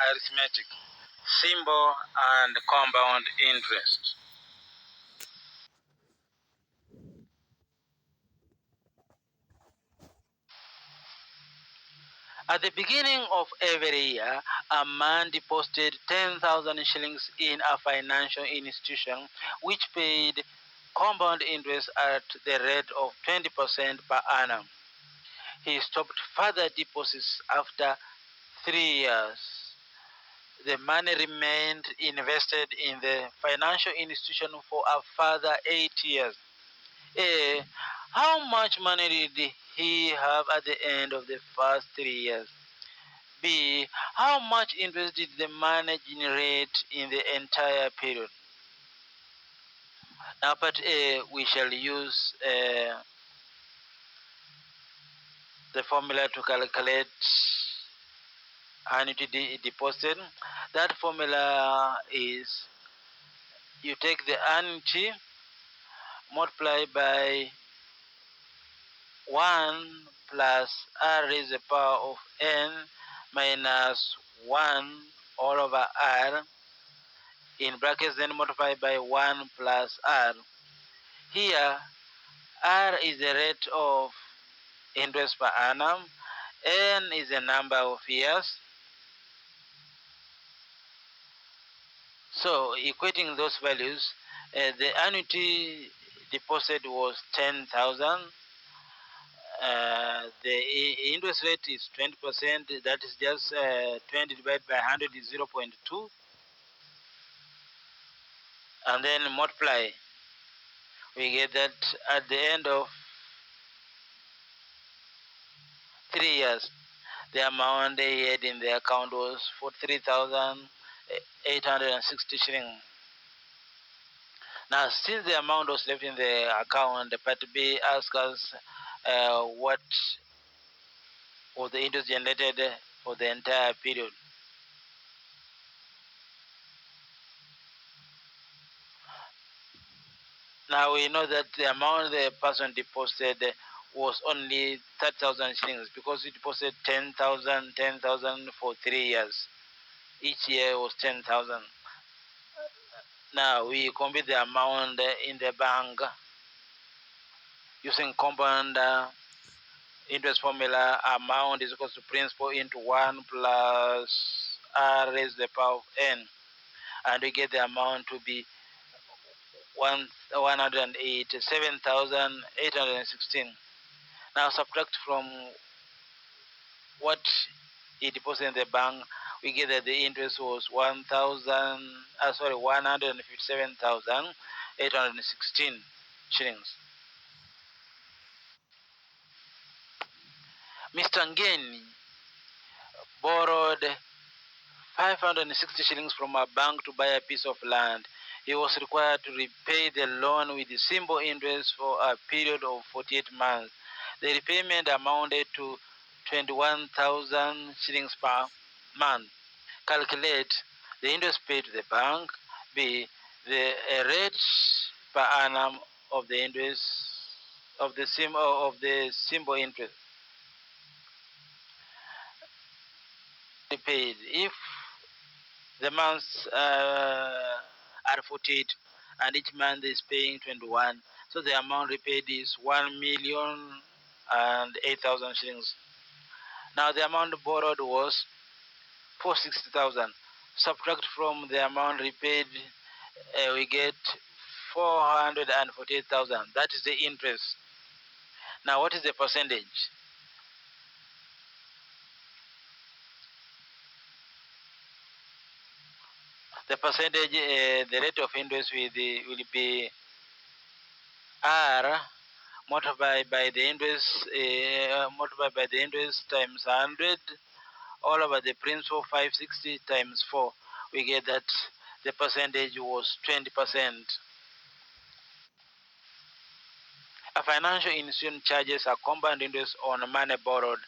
arithmetic, simple and compound interest. At the beginning of every year, a man deposited 10,000 shillings in a financial institution which paid compound interest at the rate of 20% per annum. He stopped further deposits after 3 years. The money remained invested in the financial institution for a further 8 years. A. How much money did he have at the end of the first 3 years? B. How much interest did the money generate in the entire period? Now, part A, we shall use the formula to calculate annuity deposit. That formula is you take the annuity multiply by 1 plus r raised to the power of n minus 1 all over r in brackets, then multiply by 1 plus r. Here, r is the rate of interest per annum, n is the number of years. So, equating those values, the annuity deposit was 10,000. The interest rate is 20%, that is just 20 divided by 100 is 0.2, and then multiply. We get that at the end of 3 years, the amount they had in the account was 43,860 shillings. Now, since the amount was left in the account, the Part B asks us what was the interest generated for the entire period. Now we know that the amount the person deposited was only 30,000 shillings because he deposited 10,000 for 3 years. Each year was 10,000. Now we compute the amount in the bank using compound interest formula. Amount is equal to principal into 1 plus r raised to the power of n, and we get the amount to be 187,816. Now subtract from what he deposited in the bank, we get that the interest was 157,816 shillings. Mr. Ngeni borrowed 560 shillings from a bank to buy a piece of land. He was required to repay the loan with the simple interest for a period of 48 months. The repayment amounted to 21,000 shillings per month. Calculate the interest paid to the bank, B, the rate per annum of the interest of the simple interest paid. If the months are 48 and each month is paying 21, so the amount repaid is 1,008,000 shillings. Now the amount borrowed was 460,000. Subtract from the amount repaid, we get 448,000. That is the interest. Now what is the percentage? The percentage, the rate of interest will be r multiplied by the interest times 100 all over the principal 560 times 4. We get that the percentage was 20%. A financial institution charges a compound interest on money borrowed.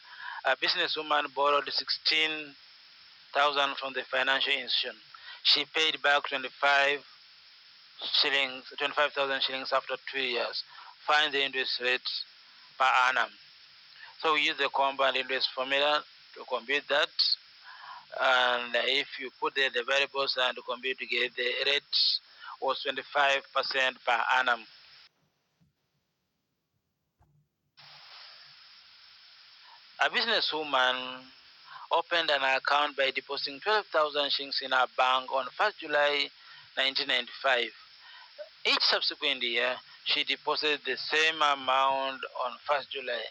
A businesswoman borrowed 16,000 from the financial institution. She paid back 25,000 shillings after 2 years. Find the interest rate per annum. So we use the compound interest formula to compute that. And if you put there the variables and compute to get the rate was 25% per annum. A businesswoman opened an account by depositing 12,000 shillings in her bank on 1st July 1995. Each subsequent year, she deposited the same amount on 1st July.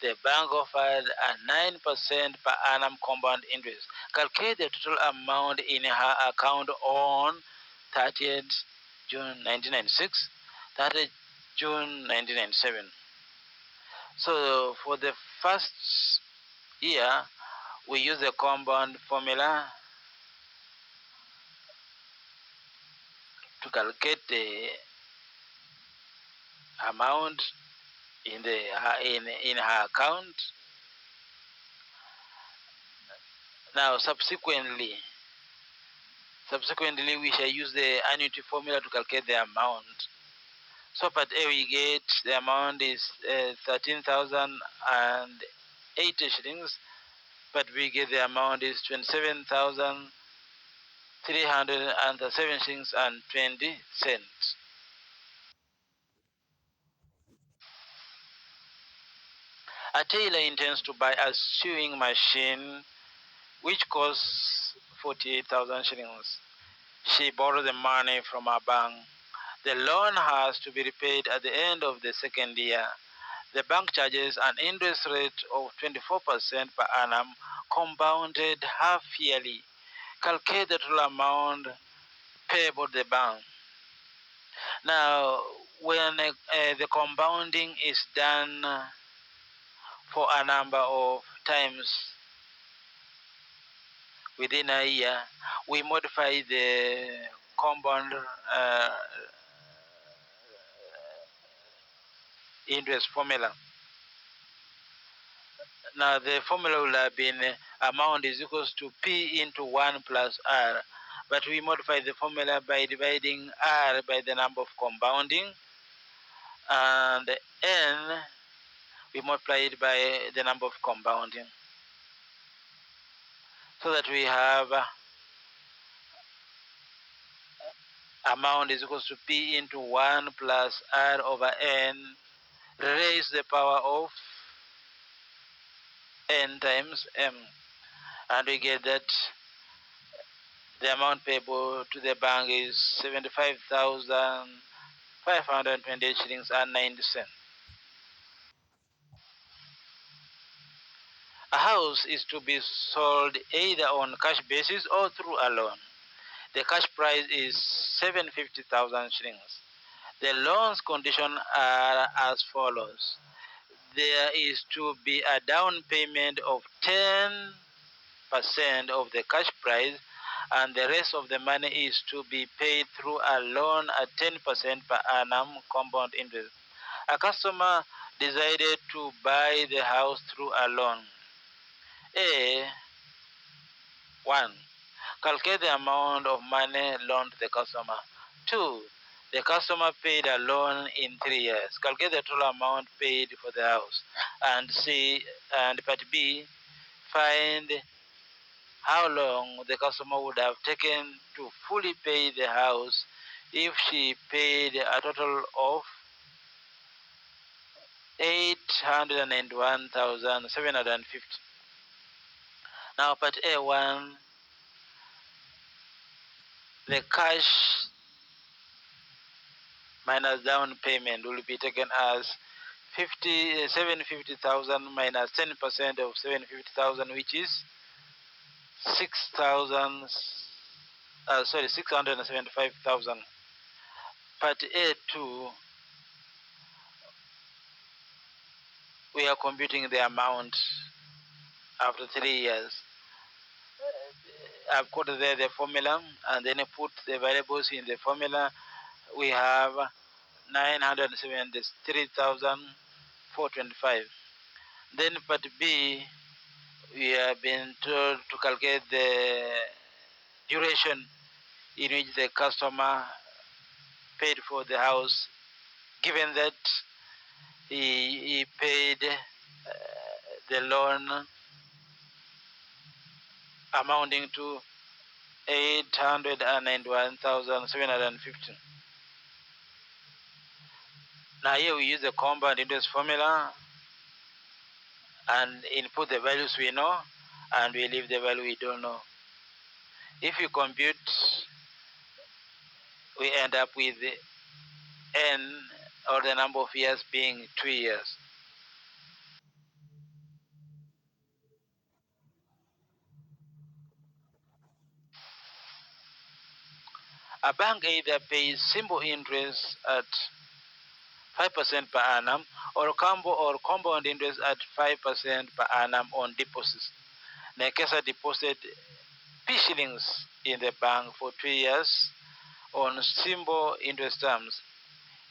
The bank offered a 9% per annum compound interest. Calculate the total amount in her account on 30th June 1996, 30th June 1997. So for the first year, we use the compound formula to calculate the amount in her account. Now subsequently we shall use the annuity formula to calculate the amount. So part A we get the amount is 13,080 shillings, but we get the amount is 27,307 shillings and 20 cents. A tailor intends to buy a sewing machine which costs 48,000 shillings. She borrowed the money from her bank. The loan has to be repaid at the end of the second year. The bank charges an interest rate of 24% per annum, compounded half yearly. Calculate the total amount payable to the bank. Now, when the compounding is done for a number of times within a year, we modify the compound interest formula. Now the formula will have been amount is equals to P into 1 plus R, but we modify the formula by dividing R by the number of compounding, and N we multiply it by the number of compounding, so that we have amount is equals to P into 1 plus R over N raised to the power of N times M, and we get that the amount payable to the bank is 75,528 shillings and 90 cents. A house is to be sold either on cash basis or through a loan. The cash price is 750,000 shillings. The loan's conditions are as follows. There is to be a down payment of 10% of the cash price, and the rest of the money is to be paid through a loan at 10% per annum compound interest. A customer decided to buy the house through a loan. A. 1. Calculate the amount of money loaned to the customer. 2. The customer paid a loan in 3 years. Calculate the total amount paid for the house. And part B, find how long the customer would have taken to fully pay the house if she paid a total of 891,750. Now, part A1, the cash minus down payment will be taken as 750,000 minus 10% of 750,000, which is 675,000. Part A2, we are computing the amount after 3 years. I've put there the formula and then I put the variables in the formula. We have 973,425. Then part B, we have been told to calculate the duration in which the customer paid for the house, given that he paid the loan amounting to 891,750. Now here we use the compound interest formula and input the values we know and we leave the value we don't know. If you compute, we end up with n, or the number of years, being 2 years. A bank either pays simple interest at 5% per annum or compound interest at 5% per annum on deposits. Nekesa deposited P shillings in the bank for 2 years on simple interest terms.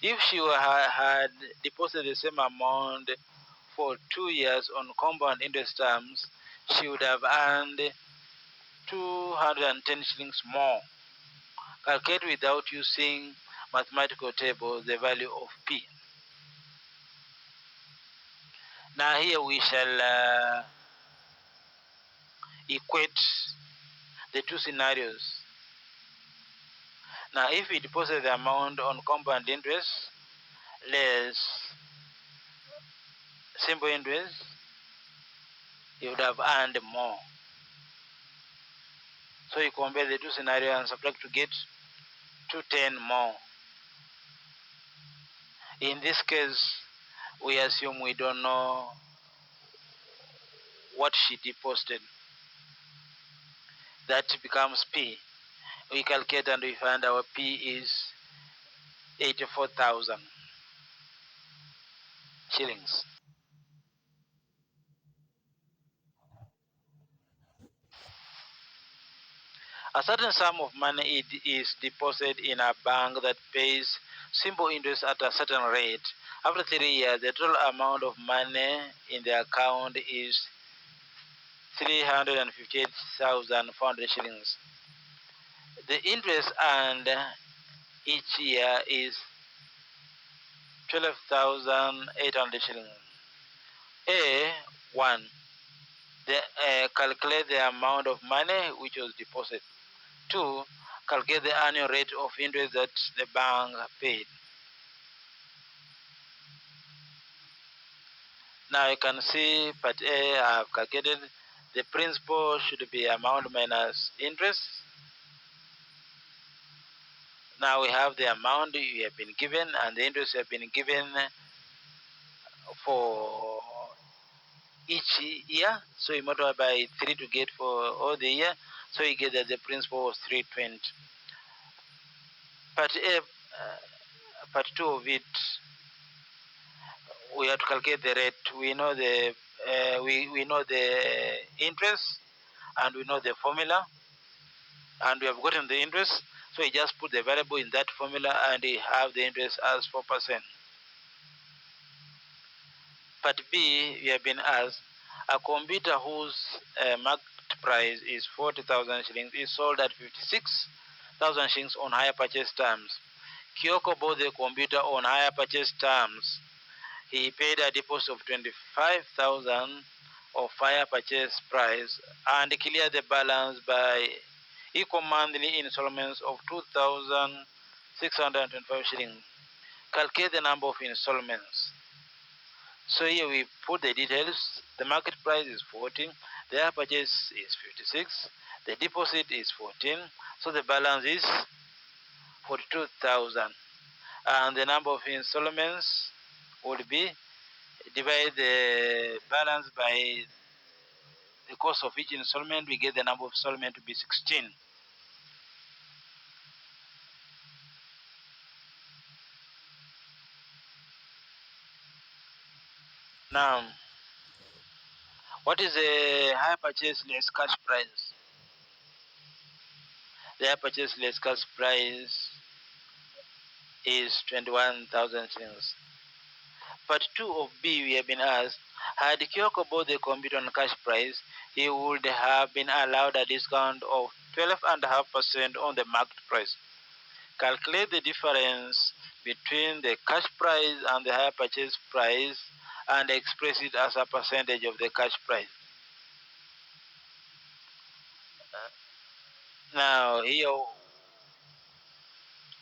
If she had deposited the same amount for 2 years on compound interest terms, she would have earned 210 shillings more. Calculate without using mathematical tables the value of P. Now here we shall equate the two scenarios. Now if we deposit the amount on compound interest less simple interest, you would have earned more. So you compare the two scenarios and subtract to get 210 more. In this case, we assume we don't know what she deposited. That becomes P. We calculate and we find our P is 84,000 shillings. A certain sum of money is deposited in a bank that pays simple interest at a certain rate. After 3 years, the total amount of money in the account is 358,400 shillings. The interest earned each year is 12,800 shillings. A1. Calculate the amount of money which was deposited. 2. Calculate the annual rate of interest that the bank paid. Now you can see part A, I have calculated the principal should be amount minus interest. Now we have the amount you have been given and the interest you have been given for each year. So you multiply by 3 to get for all the year. So you get that the principal was 320. Part A, part 2 of it, we have to calculate the rate. We know we know the interest and we know the formula and we have gotten the interest. So you just put the variable in that formula and you have the interest as 4%. Part B, we have been asked, a computer whose market price is 40,000 shillings is sold at 56,000 shillings on hire purchase terms. Kyoko bought the computer on hire purchase terms. He paid a deposit of 25,000 of hire purchase price and cleared the balance by equal monthly installments of 2,625 shillings. Calculate the number of installments. So here we put the details. The market price is 14, the hire purchase is 56, the deposit is 14, so the balance is 42,000. And the number of installments would be divide the balance by the cost of each installment, we get the number of installment to be 16. Now, what is the hire purchase less cash price? The hire purchase less cash price is 21,000 shillings. Part 2 of B, we have been asked, had Kyoko bought the computer on cash price, he would have been allowed a discount of 12.5% on the market price. Calculate the difference between the cash price and the hire purchase price and express it as a percentage of the cash price. Now here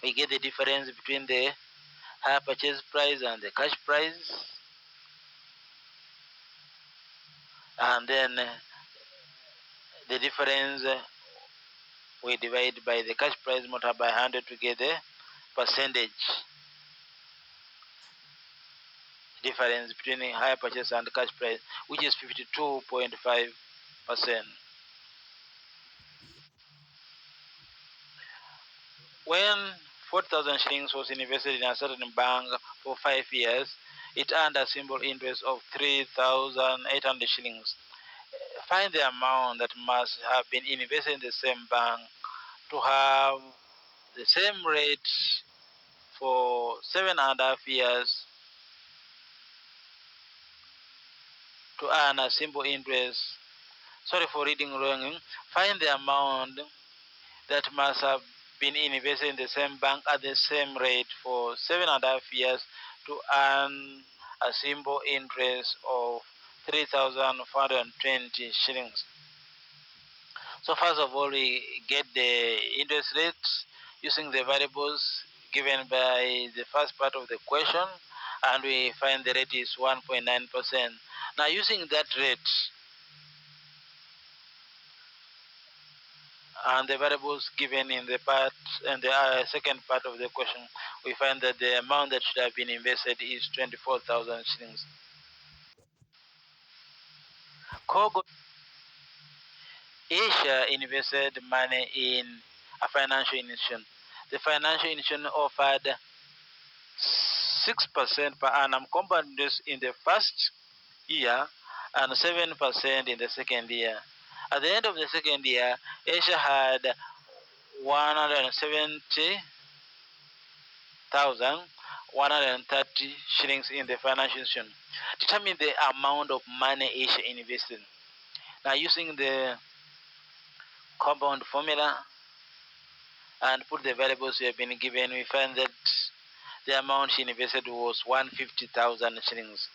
we get the difference between the higher purchase price and the cash price, and then the difference we divide by the cash price multiplied by 100 to get the percentage difference between the higher purchase and cash price, which is 52.5%. When 40,000 shillings was invested in a certain bank for 5 years, it earned a simple interest of 3,800 shillings. Find the amount that must have been invested in the same bank to have the same rate for 7.5 years to earn a simple interest. Sorry for reading wrong. Find the amount that must have been invested in the same bank at the same rate for 7.5 years to earn a simple interest of 3,420 shillings. So first of all, we get the interest rates using the variables given by the first part of the question, and we find the rate is 1.9%. Now using that rate and the variables given in the part and the second part of the question, we find that the amount that should have been invested is 24,000 shillings. Kogo Asia invested money in a financial institution. The financial institution offered 6% per annum compound interest in the first year and 7% in the second year. At the end of the second year, Asia had 170,130 shillings in the financial institution. Determine the amount of money Asia invested. Now, using the compound formula and put the variables we have been given, we find that the amount she invested was 150,000 shillings.